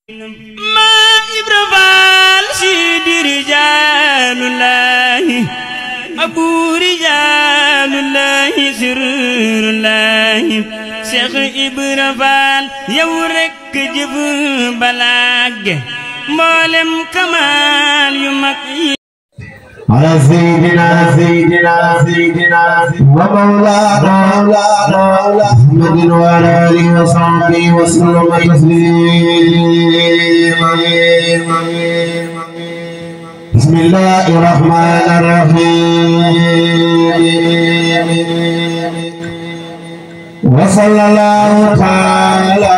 ما إبرفال سيد رجال الله أبو رجال الله سر الله شيخ إبرفال يورك جب بلاغ مولم كمال يمكي على سيدنا ومولانا محمد وعلى آله وصحبه وسلم تسليما. بسم الله الرحمن الرحيم وصلى الله تعالى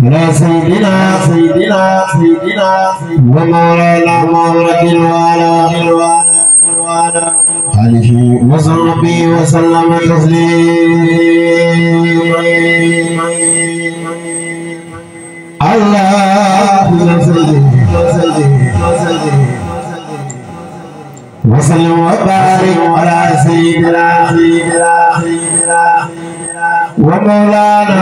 على سيدنا ومولانا محمد وعلى آله وصحبه وسلم تسليما. اللهم صل وسلم وبارك على سيدنا ومولانا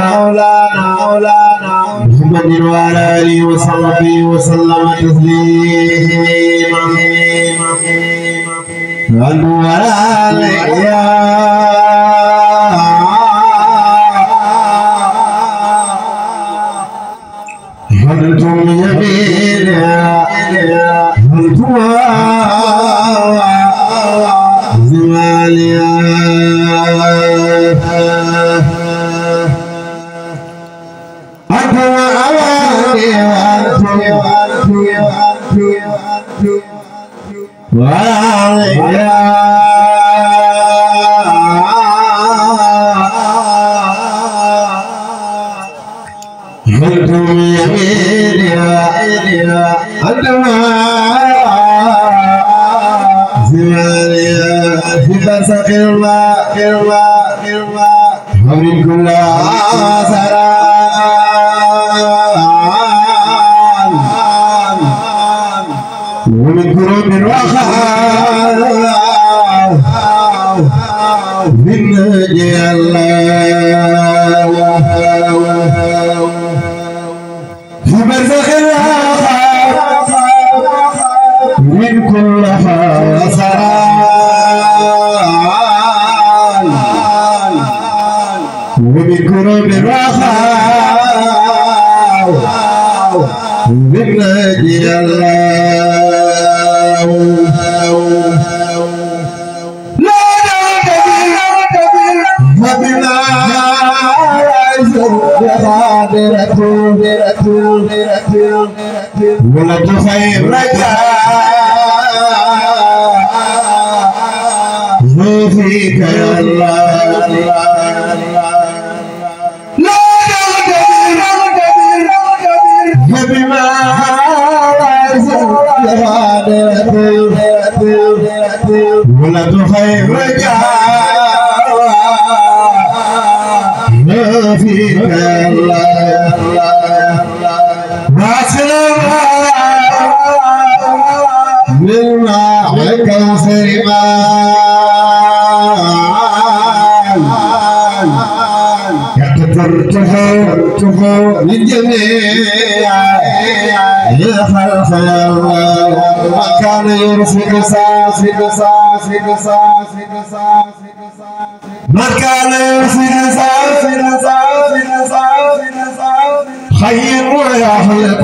محمد وعلى آله وصحبه وسلم تسليما. أنتم يمينا أنتم زمانيا ومن كروب الرخاء من نجي الله في برزخ الرخاء من كل حسران ومن كروب الرخاء من نجي الله ولا تخير رجاء فيك يا الله لا تغتبر بما ولا تخير رجاء فيك يا الله واسلم مما كوثر يقترته للجميع يا خلق الله وكان يرسل ما كان يرسل خير ويحلق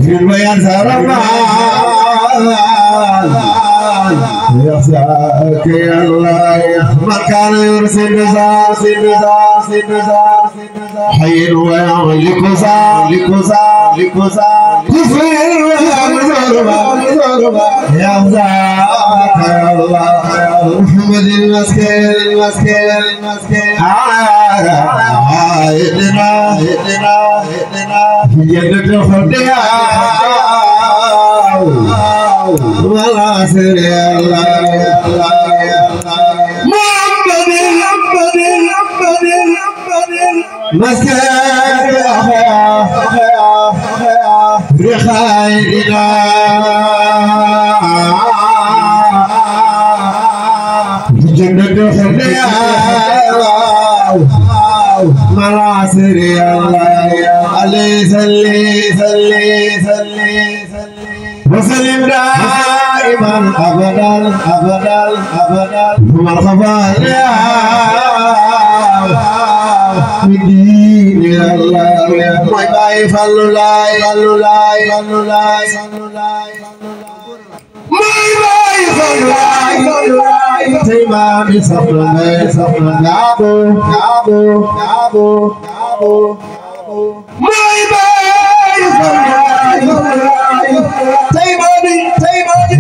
في الميسر يخزاك يا الله ما كان يرسل حير ويملك كفر يخزاك يا الله محمد المسكين هدنا في جنة الخلدية ولا سر يا الله محمد مسكين بخيرنا جنة خليها مناصر الله عليه صلي وسلم دائما ابدا مرحبا يا دين الله ما باي فلو لاي Taimami safna gabo my boy Taimami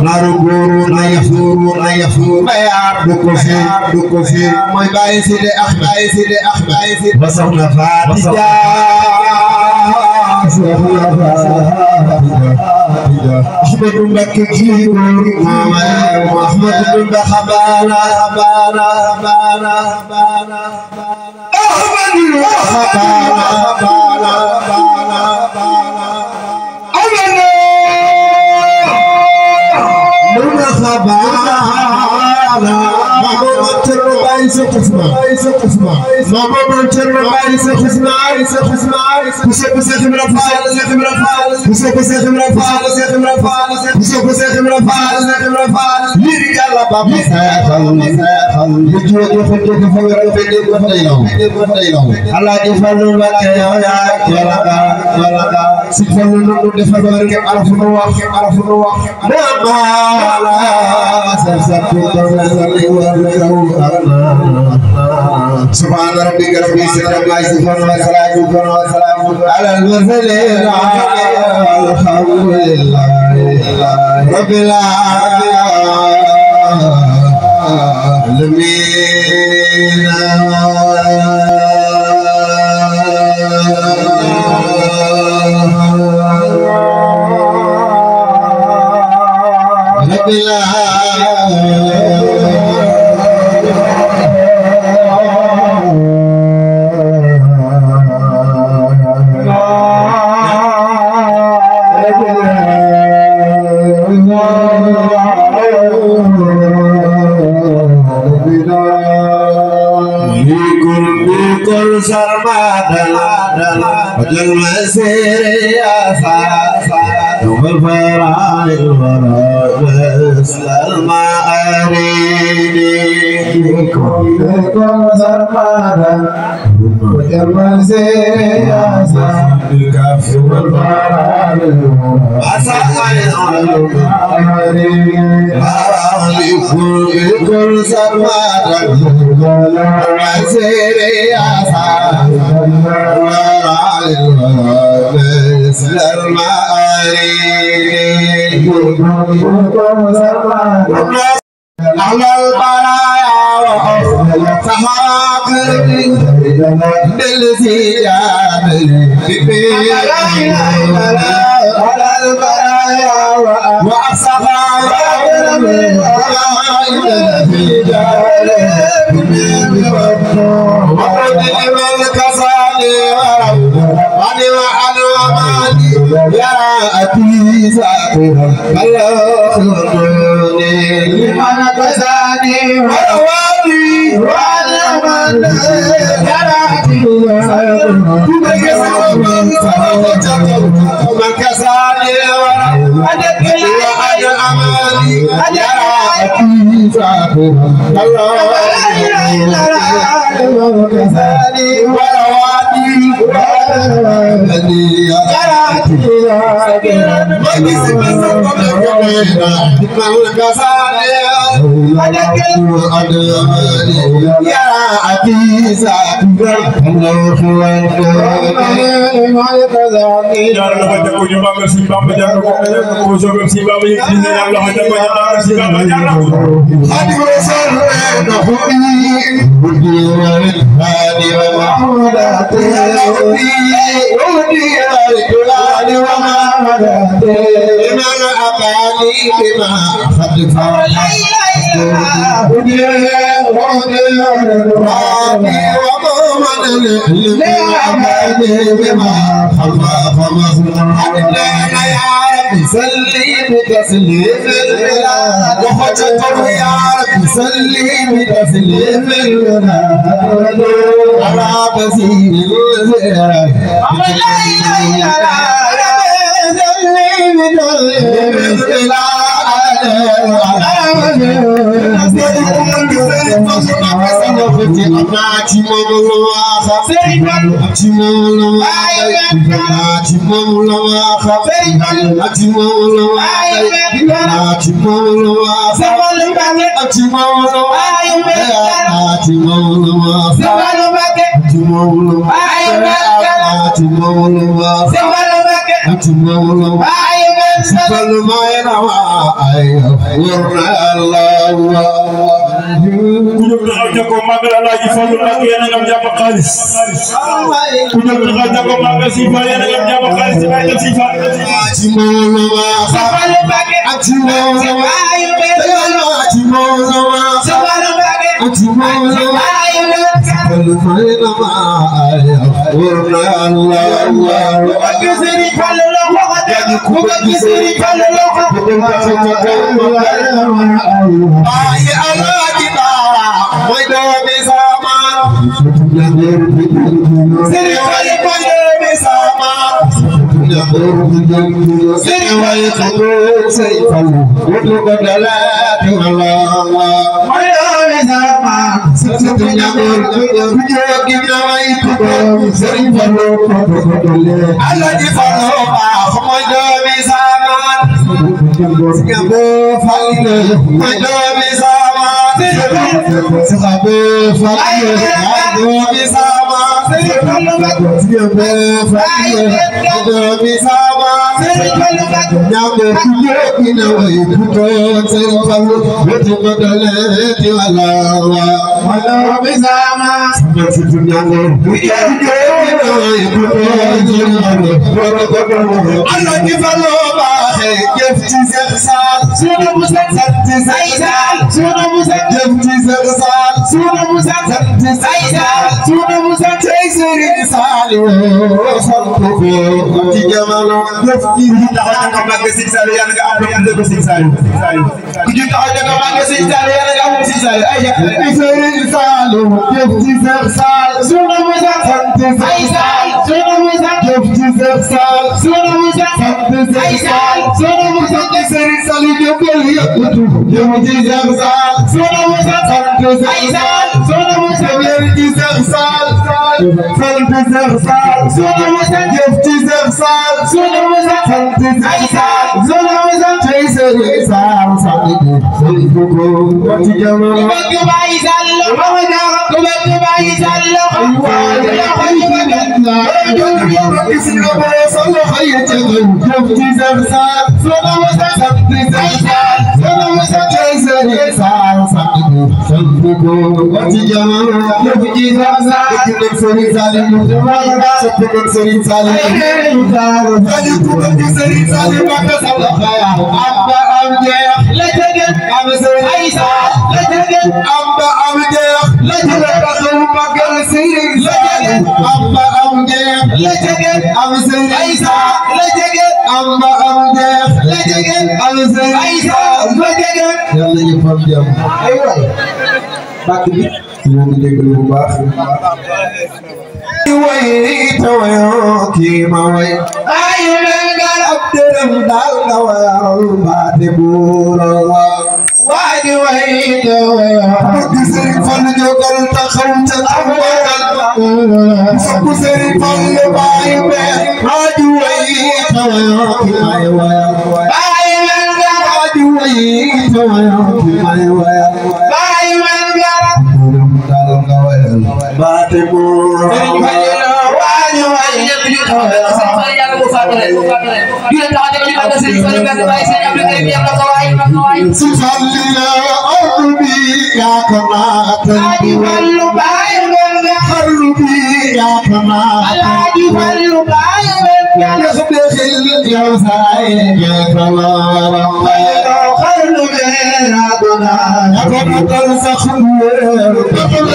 Naruguru na yafuru bayar dukofi moy baye sidi basawna fatija Ahmadu Mbakke jigo mama Ahmadu Mbakke khabana سبحان ربك رب العزة عما يصفون وسلام على المرسلين الحمد لله رب وجل مسير يا فا يوم الفرح الورى مثل المعارين كل زرمانا وجل مسير يا فا الكف والفرح الورى كل زرمانا وجل مسير يا فا مثل المعارين على البرايا وصحاب بالزيان على البرايا وصحاب يرى أتيساكها فلأخذوني لمن كساني ورواني وأنا من يرى أتيساكها من كساني وأنا أماني يرى أتيساكها من كساني ورواني الأبدان وما ولد بما الأباني بما خد فعل ومؤمن للأباني بما خلق فمصنع يا رب سلي بتسليم البلاد وخجته يا رب سلي بتسليم البلاد على بزير الزيارة لا إله إلا الله سلي بتسليم البلاد ko magal Alaaji Fallu Mbàkke yéen a ngam jàpp xaalis ku jóg taxaw ko magal si fa yéen a ngam jàpp xaalis ci bay si fa ci moom wa Fallu Mbàkke ak ci moom wa ci moom wa Fallu Mbàkke ak ci moom wa Fallu fayna ma ay warna Allah ak Sëriñ Fallu lo ko ku bëgg Sëriñ Fallu lo ko ay Alaaji Mooy doomi Samaan Sëriñ Fallu mooy doomi Samaan Sëriñ Fallu Sëriñ Fallu wutu ko dalaati wala mooy doomi Samaan Sëriñ Njaboor ku jógi na way tuko Sëriñ Fallu ko dole Alaaji Fallu baax mooy doomi Samaan Sëriñ Njaboor Fallu mooy doomi Samaan Sahabe Fallu doomi Samaan Sëriñ Fallu doomi Samaan Sëriñ Fallu ñaame ku jógi na way tuko Sëriñ Fallu wutu ko daleeti wala doomi Samaan Sëriñ Njaboor ku jógi na way tuko Sëriñ Fallu wutu ko daleeti Alaaji Fallu baaxe jëf ci Seex Saal sunu musa sant say Saal sunu musa jëf ci Seex Saal sunu musa sant say Saal sunu musa tey Sëriñ Saaliw sant ko ci jamono jëf ci taxaw nga mag Sëriñ Saaliw yàlla nga am dëgg Sëriñ Saaliw ku ju taxaw nga mag Sëriñ Saaliw yàlla nga am Sëriñ Saaliw ay Sëriñ Saaliw jëf ci Seex Saal sunu musa sant say Saal sunu musa jëf ci Seex Saal sunu musa sant say Saal sunu musa Sëriñ Saaliw jëf ci Seex Saal sunu musa sant say Saal sunu musa jëf ci Seex Saal sant Seex Saal sunu musa jëf ci Seex Saal sunu musa sant say Saal sunu musa tey Sëriñ Saal sant ko ci jamono ku bëgg Baay Saal ku bëgg Baay Saal Bakk bi ñoo ngi déglu bu baax way tawayo ki ma way ay ngal ab dërëm daal nga waral baate buuro waadi way tawayo bëgg Sëriñ Fallu jógal taxaw ca tawagal bëgg Sëriñ Fallu baay be waadi way tawayo ki may way ay ngal waadi way tawayo ki may way baate buuro wañu way ñepp ñu taxaw Sëriñ Fallu yàlla bu faatale du la taxaw ci ak Sëriñ Fallu benn baay Sëriñ Abdou Karim yàlla ko waay su falli la ordu bi yaa ko naatal Alaaji Fallu baay Fallu bi yaa ko naatal Alaaji Fallu baay بخل يوسعي كما خير من عبدنا أكبر تنسخور بخل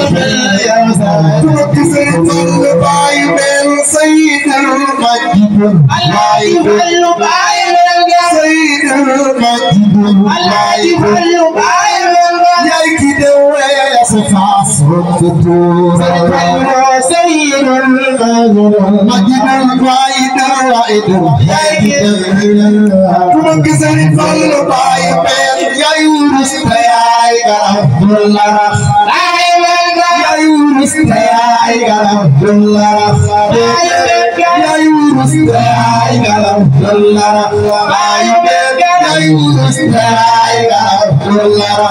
يوسعي تكسر طلباي من سيد المجد الله يفعل باي من سيد المجد الله يفعل باي من يا كده يا صفاص الفطور سيد المجد الوايد الوايد يا كده كم كسر طلباي من يا يونس يا عبد الله يا يونس يا عبد الله يا يونس يا عبد الله يا يونس يا عبد الله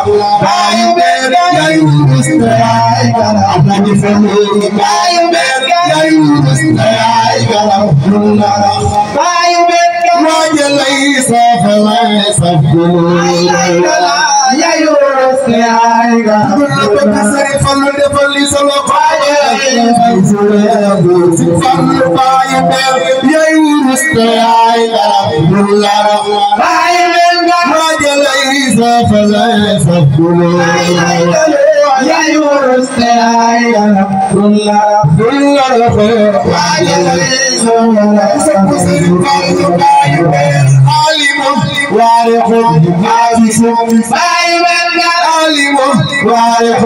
يا يونس يا عبد الله ما ليس فليس يا يونس يا كل بكسر فل فل سلطان فل باي يا يونس يا الله ما ليس فليس يا يونس يا الله كل خير ما ليس فليس عالم وارث حافظ عالم وارث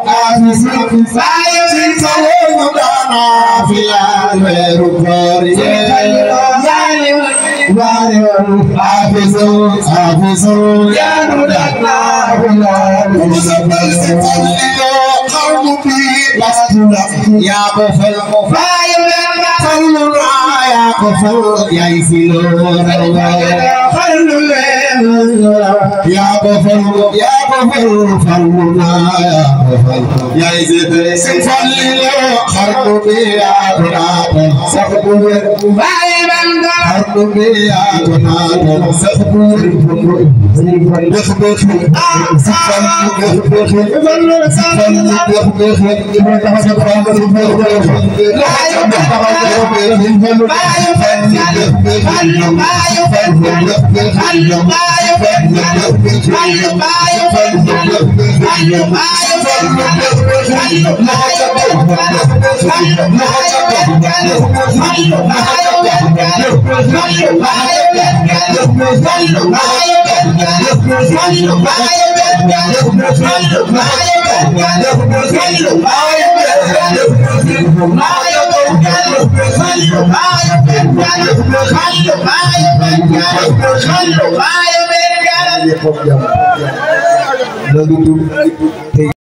حافظ سلطانا في العالم وارث حافظ يا نورنا يا بفل يا كفر يا يسيلو يا كفر يا كفر فرنا يا يزيد سفلي خرب يا بنات سخبور خرب يا بنات سخبور يخبر